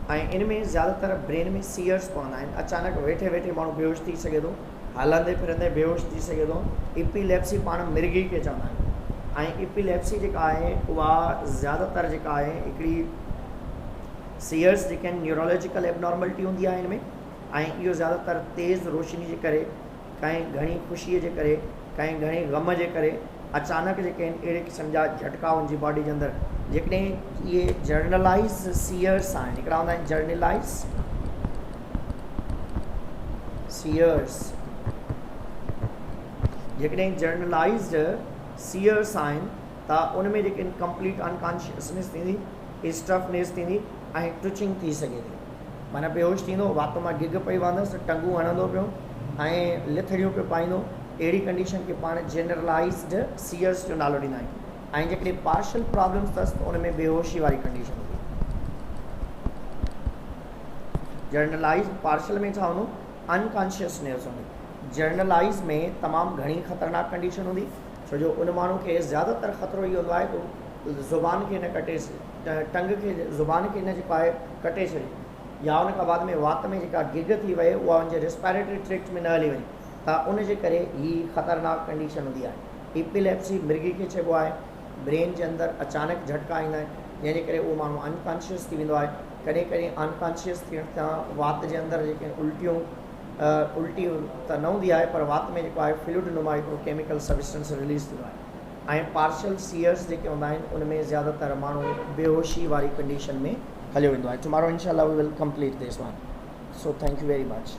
ऐं इन में ज़्यादातर ब्रेन में सीयर्स पवंदा आहिनि, अचानक वेठे वेठे माण्हू बेहोश थी सघे थो, हलंदे फिरंदे बेहोश थी सघे थो। एपीलेप्सी पाण मिर्गी खे चवंदा आहियूं ऐं एपीलेप्सी जेका आहे उहा ज़्यादातर जेका आहे हिकिड़ी सीयर्स जेके आहिनि न्यूरोलॉजिकल एबनॉर्मलिटी हूंदी आहे हिन में, ऐं इहो ज़्यादातर तेज़ रोशनी जे करे, कंहिं घणी ख़ुशीअ जे करे, कंहिं घणे ग़म जे करे, अचानक जेके आहिनि अहिड़े क़िस्म जा झटका हुनजी बॉडी जे अंदरि। जेकॾहिं इहे जर्नलाइज़ सीयर्स आहिनि, हिकिड़ा हूंदा आहिनि जर्नलाइज़ सीयर्स, जेकॾहिं जर्नलाइज़्ड सीयर्स आहिनि त उन में जेके कंप्लीट अनकॉन्शियसनेस थींदी, स्टफनेस थींदी ऐं ट्विचिंग थी सघे थी, माना बेहोश थींदो, वात मां गिग पई वहंदसि, टंगूं हणंदो पियो ऐं लिथड़ियूं पियो पाईंदो। अहिड़ी कंडीशन खे पाण जनरलाइज़्ड सीयर्स जो नालो ॾींदा आहियूं। ऐं जेकॾहिं पार्शल प्रॉब्लम्स अथसि त उन में बेहोशी वारी कंडीशन हूंदी। जर्नलाइज़ पार्शल में छा हूंदो, अनकॉन्शियसनेस हूंदी। जर्नलाइज़ में तमामु घणी ख़तरनाक कंडीशन हूंदी, छो जो उन माण्हू खे ज़्यादातर ख़तरो इहो हूंदो आहे त ज़ुबान खे न कटे, टंग खे, ज़ुबान खे न जेको आहे कटे छॾे, या उन खां बाद में वात में जेका गिग थी वहे उहा उनजे रेस्पिरेटरी ट्रैक्ट में न हली वञे, त उन जे करे हीअ ख़तरनाक कंडीशन हूंदी आहे। एपीलेप्सी मिर्गी खे चइबो आहे। ब्रेन जे अंदरि अचानक झटका ईंदा आहिनि जंहिंजे करे उहो माण्हू अनकॉन्शियस थी वेंदो आहे। कॾहिं कॾहिं अनकॉन्शियस थियण सां वात जे अंदरि जेके उल्टी त न हूंदी आहे, पर वात में जेको आहे फ्लूइड नुमा हिकिड़ो केमिकल सब्सटेंस रिलीज़ थींदो आहे। ऐं पार्शल सीयर्स जेके हूंदा आहिनि उन में ज़्यादातर माण्हू बेहोशी वारी कंडीशन में हलियो वेंदो आहे। टुमारो इंशाल्लाह we will complete this one. So thank you very much.